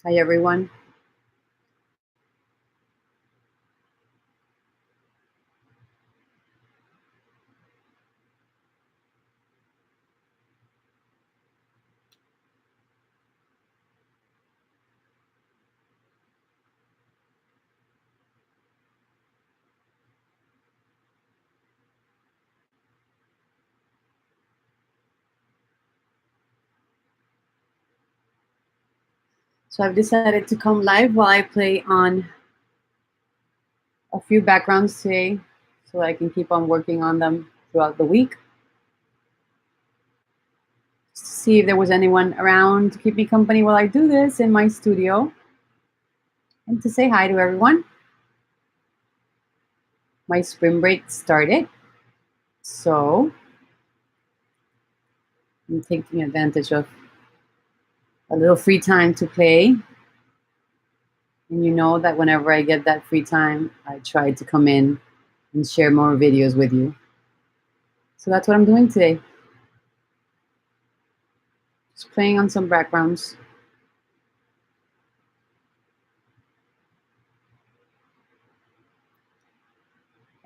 Hi, everyone. So I've decided to come live while I play on a few backgrounds today so I can keep on working on them throughout the week. Just to see if there was anyone around to keep me company while I do this in my studio. And to say hi to everyone. My spring break started, so I'm taking advantage of a little free time to play. And you know that whenever I get that free time, I try to come in and share more videos with you. So that's what I'm doing today. Just playing on some backgrounds.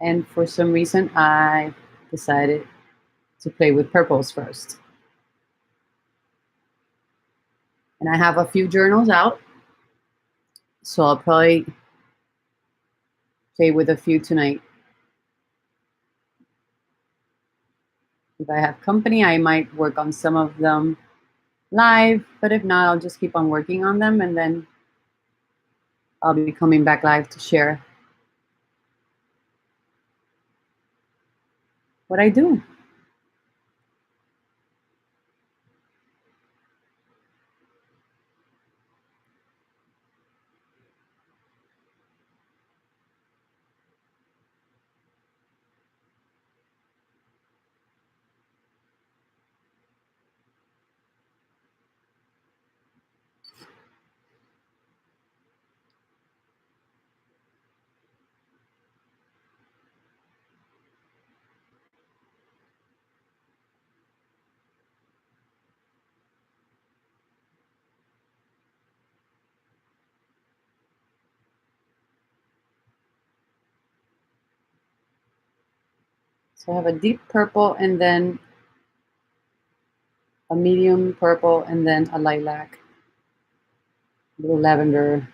And for some reason, I decided to play with purples first. And I have a few journals out, so I'll probably play with a few tonight. If I have company, I might work on some of them live, but if not, I'll just keep on working on them, and then I'll be coming back live to share what I do. So I have a deep purple and then a medium purple and then a lilac, a little lavender.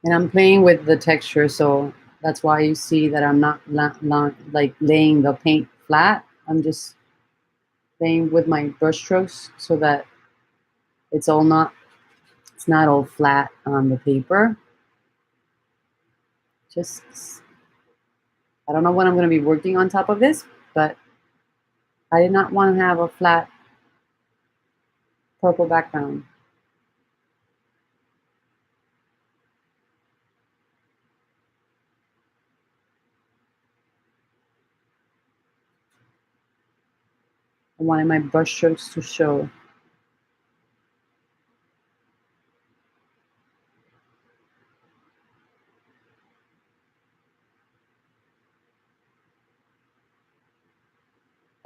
And I'm playing with the texture, so that's why you see that I'm not like laying the paint flat. I'm just playing with my brush strokes so that it's not all flat on the paper. Just, I don't know what I'm going to be working on top of this, but I did not want to have a flat purple background. I wanted my brush strokes to show.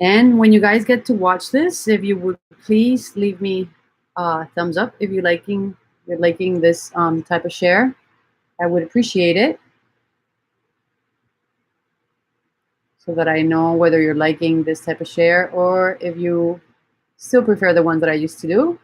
And when you guys get to watch this, if you would please leave me a thumbs up if you're liking this type of share. I would appreciate it, so that I know whether you're liking this type of share or if you still prefer the ones that I used to do.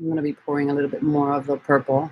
I'm going to be pouring a little bit more of the purple.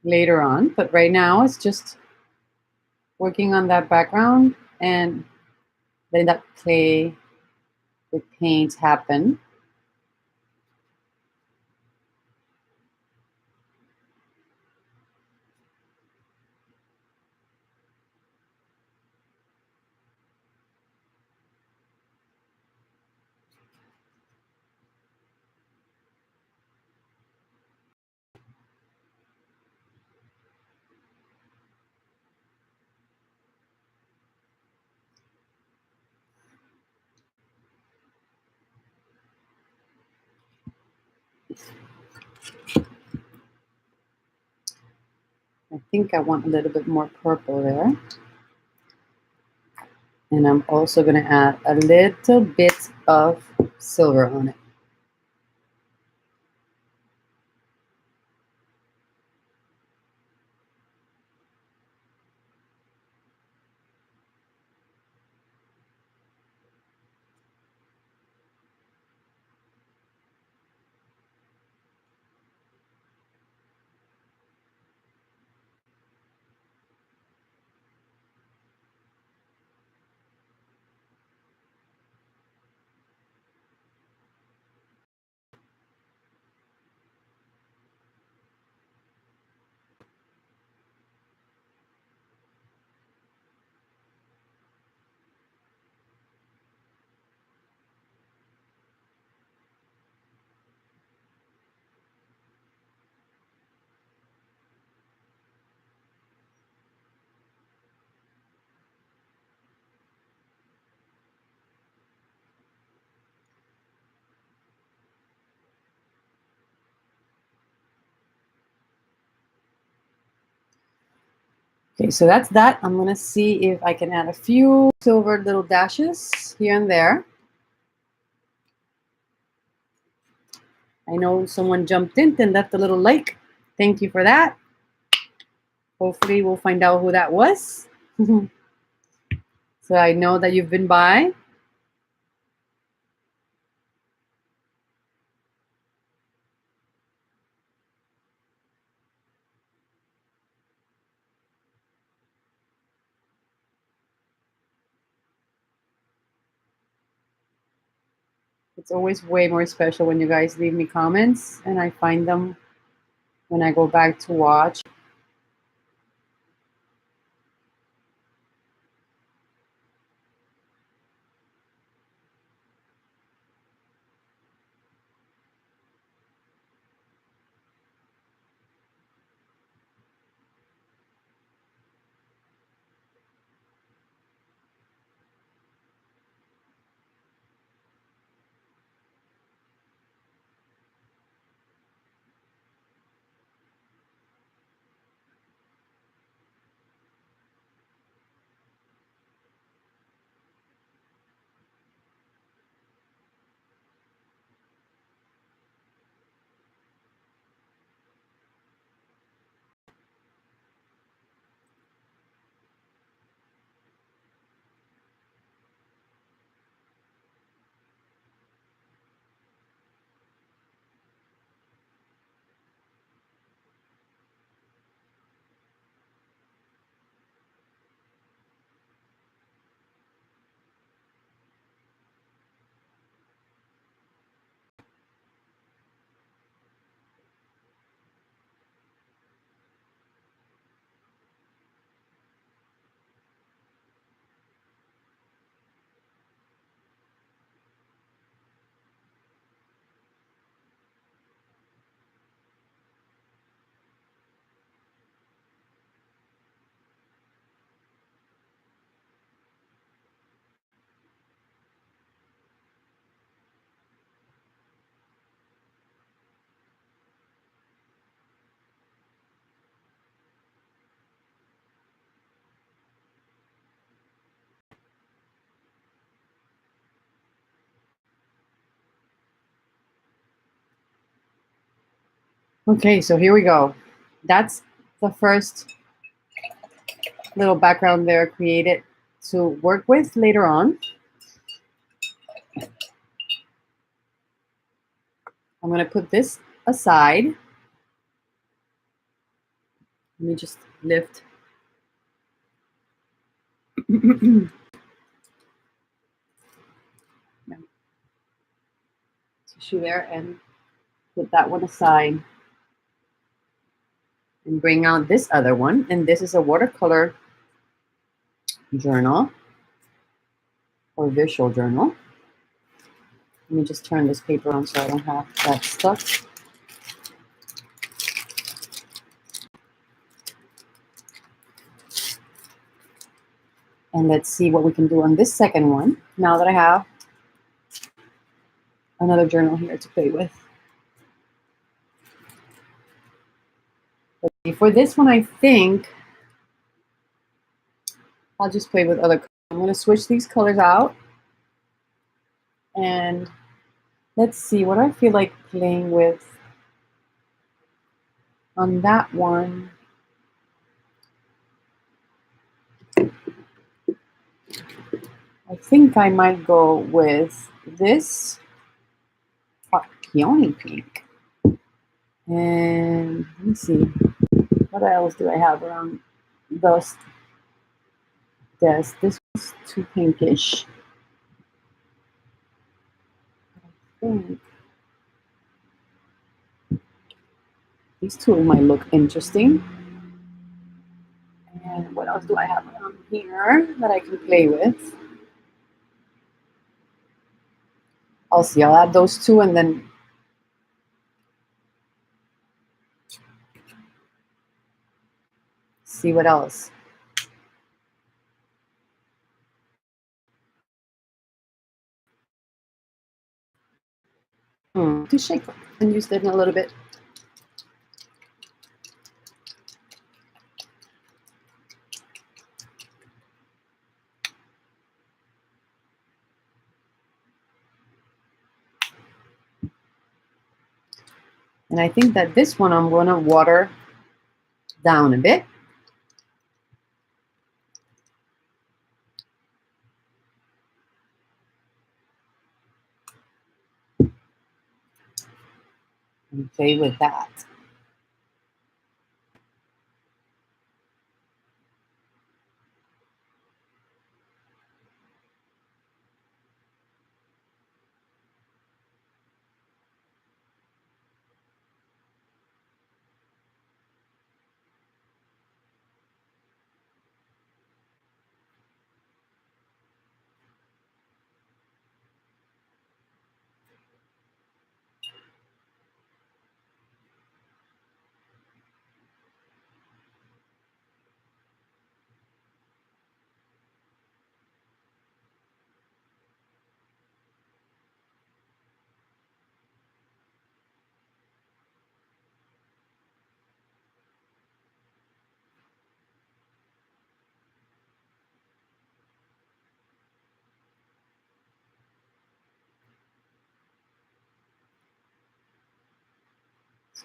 later on. But right now it's just working on that background and letting that clay with paint happen. I think I want a little bit more purple there. And I'm also going to add a little bit of silver on it. Okay, so that's that. I'm going to see if I can add a few silver little dashes here and there. I know someone jumped in and left a little like. Thank you for that. Hopefully we'll find out who that was. So I know that you've been by. It's always way more special when you guys leave me comments and I find them when I go back to watch. Okay, so here we go. That's the first little background there created to work with later on. I'm going to put this aside. Let me just lift. Tissue there and put that one aside and bring out this other one. And this is a watercolor journal or visual journal. Let me just turn this paper on so I don't have that stuck. And let's see what we can do on this second one now that I have another journal here to play with. Okay, for this one, I think I'll just play with other colors. I'm going to switch these colors out. And let's see what I feel like playing with on that one. I think I might go with this peony pink. And let me see, what else do I have around this desk? This was too pinkish. I think these two might look interesting. And what else do I have around here that I can play with? I'll see, I'll add those two and then see what else. To shake and use that in a little bit. And I think that this one I'm going to water down a bit. And play with that.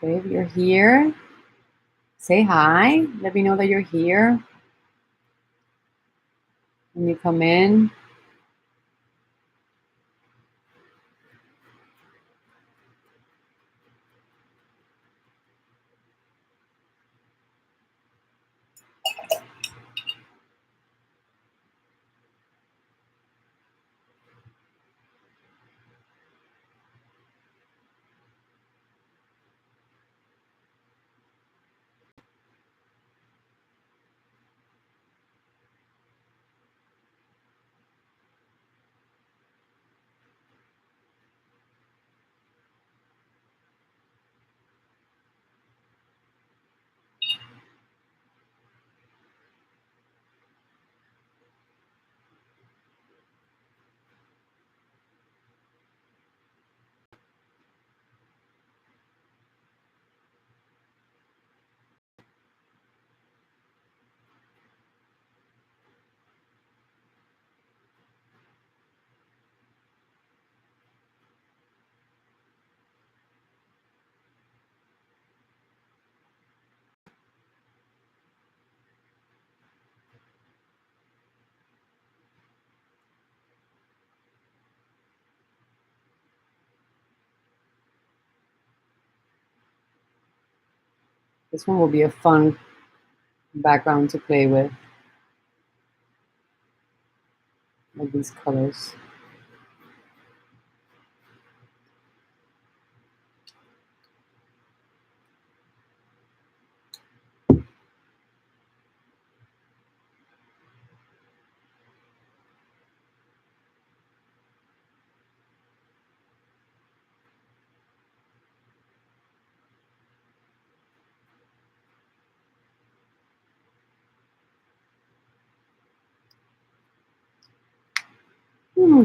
So if you're here, say hi. Let me know that you're here. When you come in. This one will be a fun background to play with, like these colors.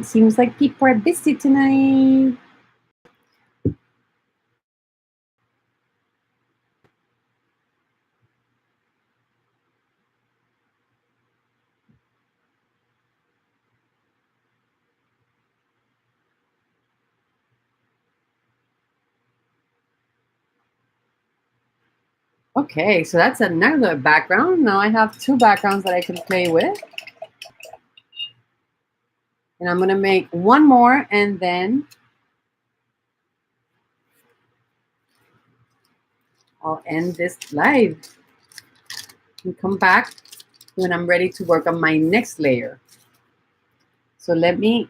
Seems like people are busy tonight. Okay, so that's another background. Now I have two backgrounds that I can play with. And I'm gonna make one more and then I'll end this live and come back when I'm ready to work on my next layer. So let me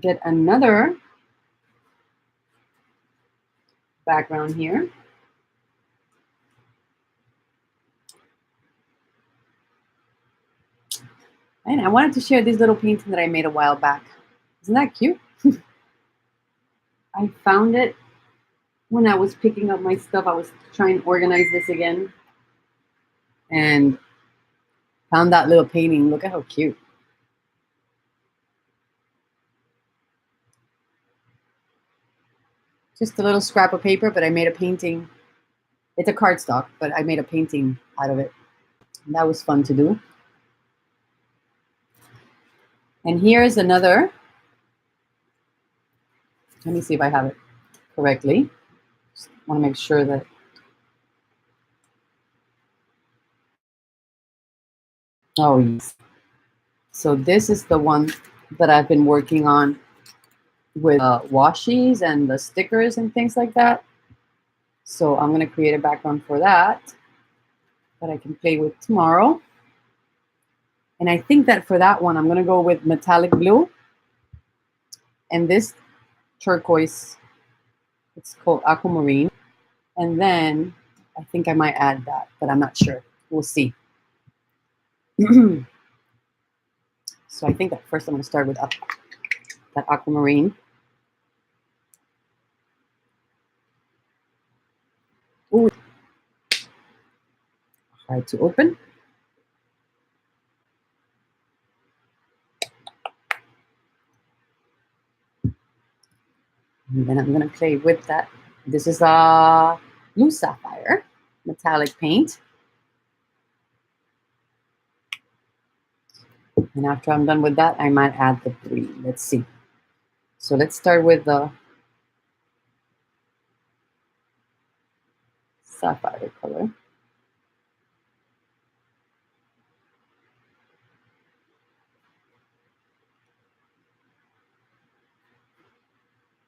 get another background here. And I wanted to share this little painting that I made a while back. Isn't that cute? I found it when I was picking up my stuff. I was trying to organize this again and found that little painting. Look at how cute. Just a little scrap of paper, but I made a painting. It's a cardstock, but I made a painting out of it. And that was fun to do. And here's another. Let me see if I have it correctly. Just want to make sure that. Oh, yes. So this is the one that I've been working on with washies and the stickers and things like that. So I'm going to create a background for that I can play with tomorrow. And I think that for that one, I'm going to go with metallic blue and this turquoise. It's called aquamarine. And then I think I might add that, but I'm not sure. We'll see. So I think that first I'm going to start with that aquamarine. Ooh. Hard to open. And then I'm going to play with that. This is a blue sapphire metallic paint. And after I'm done with that, I might add the green. Let's see. So let's start with the sapphire color.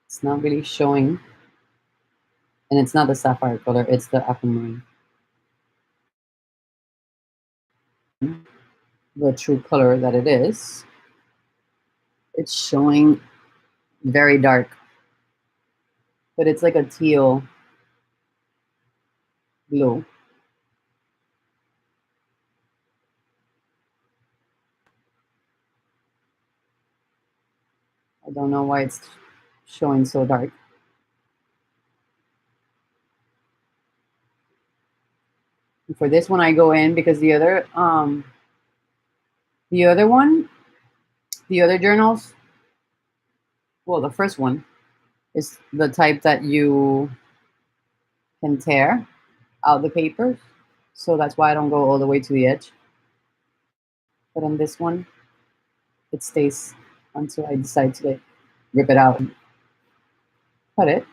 It's not really showing. And it's not the sapphire color, it's the aquamarine. The true color that it is. It's showing very dark. But it's like a teal blue. I don't know why it's showing so dark. And for this one, I go in because the other one, the other journals, well, the first one is the type that you can tear out the papers. So that's why I don't go all the way to the edge. But on this one, it stays until I decide to like rip it out and cut it.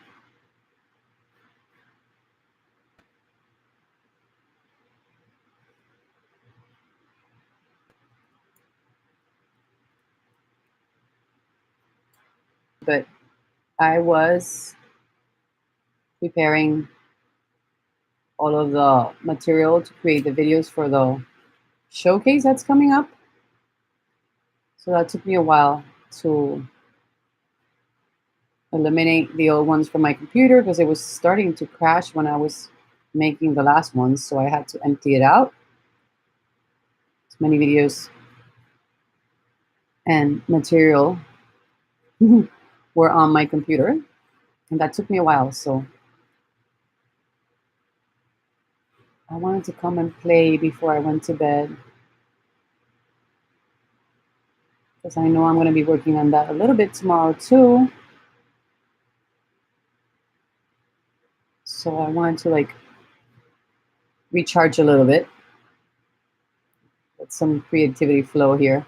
But I was preparing all of the material to create the videos for the showcase that's coming up. So that took me a while to eliminate the old ones from my computer because it was starting to crash when I was making the last ones. So I had to empty it out. Many videos and material were on my computer, and that took me a while. So I wanted to come and play before I went to bed because I know I'm going to be working on that a little bit tomorrow too. So I wanted to like recharge a little bit. Let some creativity flow here.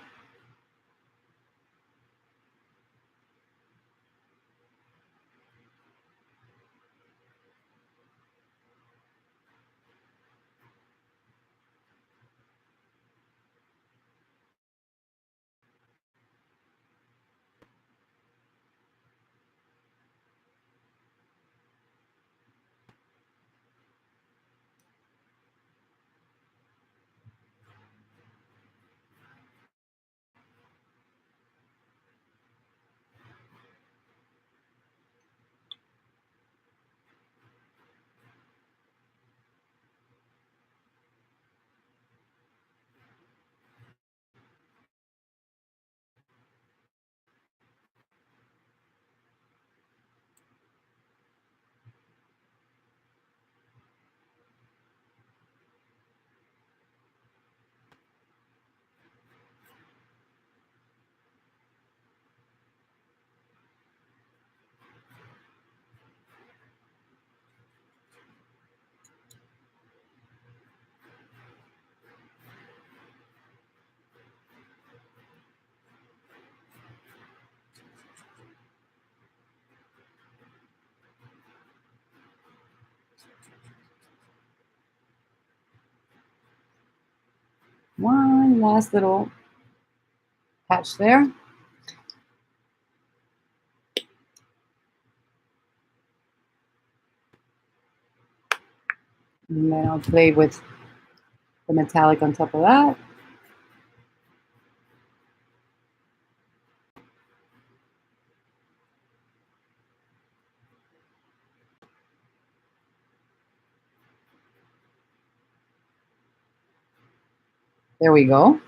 One last little patch there. And then I'll play with the metallic on top of that. There we go.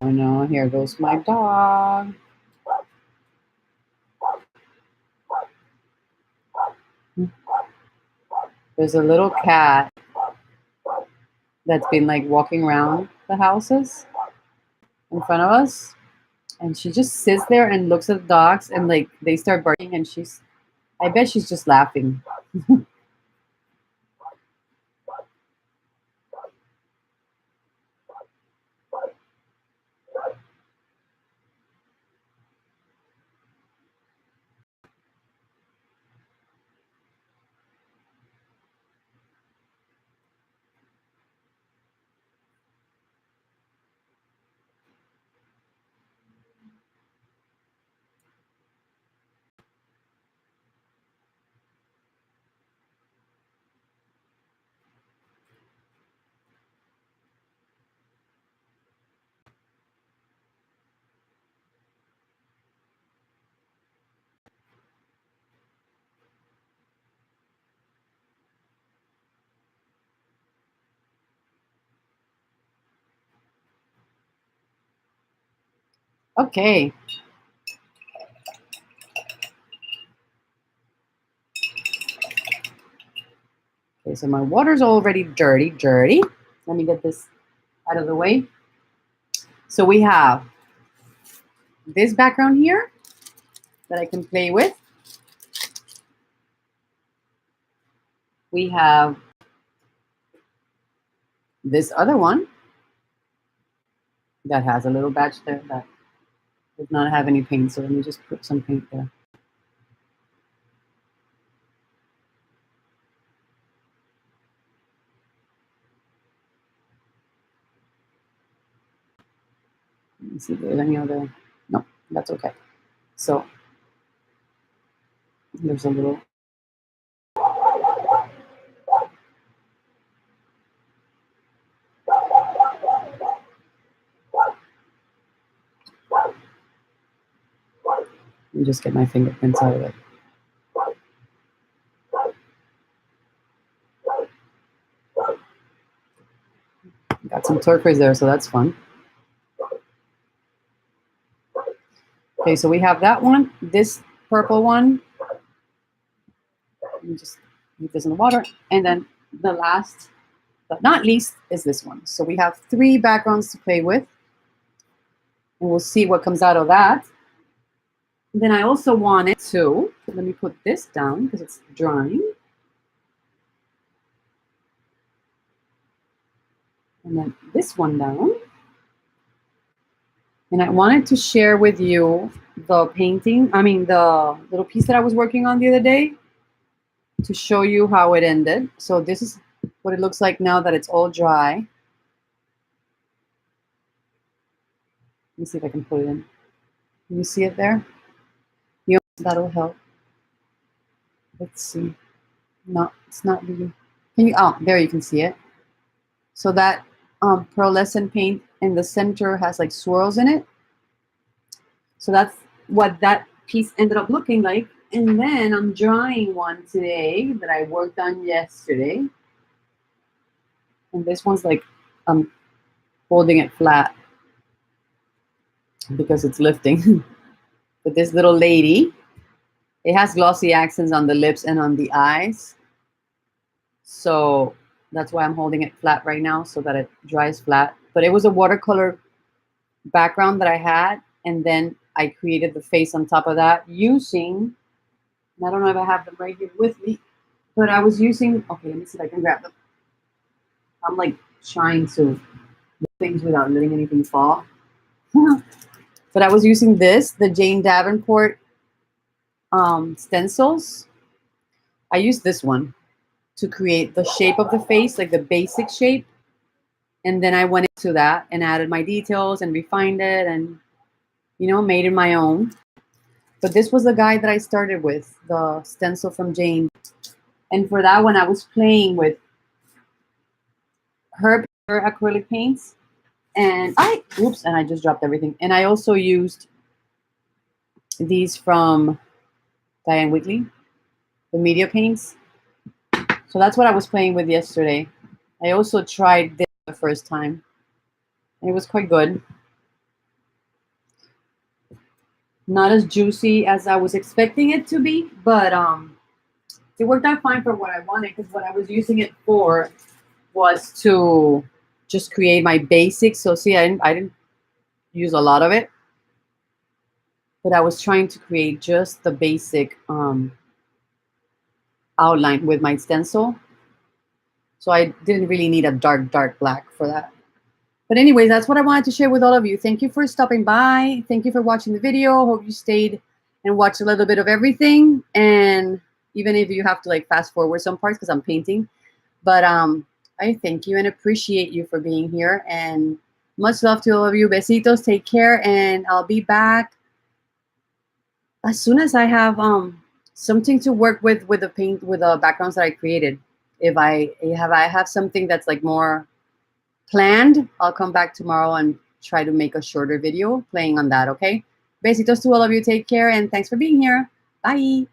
Oh no, here goes my dog. There's a little cat that's been like walking around the houses in front of us. And she just sits there and looks at the dogs and like they start barking and I bet she's just laughing. Okay. Okay, so my water's already dirty. Let me get this out of the way. So we have this background here that I can play with. We have this other one that has a little batch there that does not have any paint. So let me just put some paint there. Let me see if there's any other. No, that's okay. So there's a little. Let me just get my fingerprints out of it. Got some turquoise there, so that's fun. Okay, so we have that one, this purple one. Let me just leave this in the water. And then the last, but not least, is this one. So we have 3 backgrounds to play with. And we'll see what comes out of that. And then I also wanted to, let me put this down because it's drying. And then this one down. And I wanted to share with you the painting, the little piece that I was working on the other day to show you how it ended. So this is what it looks like now that it's all dry. Let me see if I can put it in. Can you see it there? You know, that'll help. Let's see. No, it's not really. Can you? Oh, there you can see it. So that pearlescent paint in the center has like swirls in it. So that's what that piece ended up looking like. And then I'm drawing one today that I worked on yesterday. And this one's like I'm holding it flat because it's lifting. But this little lady, it has glossy accents on the lips and on the eyes. So that's why I'm holding it flat right now so that it dries flat. But it was a watercolor background that I had. And then I created the face on top of that using, I don't know if I have them right here with me, but I was using, okay, let me see if I can grab them. I'm like trying to do things without letting anything fall. But I was using the Jane Davenport stencils. I used this one to create the shape of the face, like the basic shape. And then I went into that and added my details and refined it and, you know, made it my own. But this was the guide that I started with, the stencil from Jane. And for that one, I was playing with her acrylic paints. And I just dropped everything. And I also used these from Diane Whitley, the media paints. So that's what I was playing with yesterday. I also tried this the first time. And it was quite good. Not as juicy as I was expecting it to be, but it worked out fine for what I wanted, because what I was using it for was to just create my basics. So see, I didn't use a lot of it, but I was trying to create just the basic outline with my stencil. So I didn't really need a dark black for that. But anyways, that's what I wanted to share with all of you. Thank you for stopping by. Thank you for watching the video. Hope you stayed and watched a little bit of everything. And even if you have to like fast forward some parts because I'm painting. But I thank you and appreciate you for being here. And much love to all of you. Besitos. Take care. And I'll be back as soon as I have something to work with the paint, with the backgrounds that I created. If I have something that's like more planned, I'll come back tomorrow and try to make a shorter video playing on that, okay? Besitos to all of you. Take care, and thanks for being here. Bye.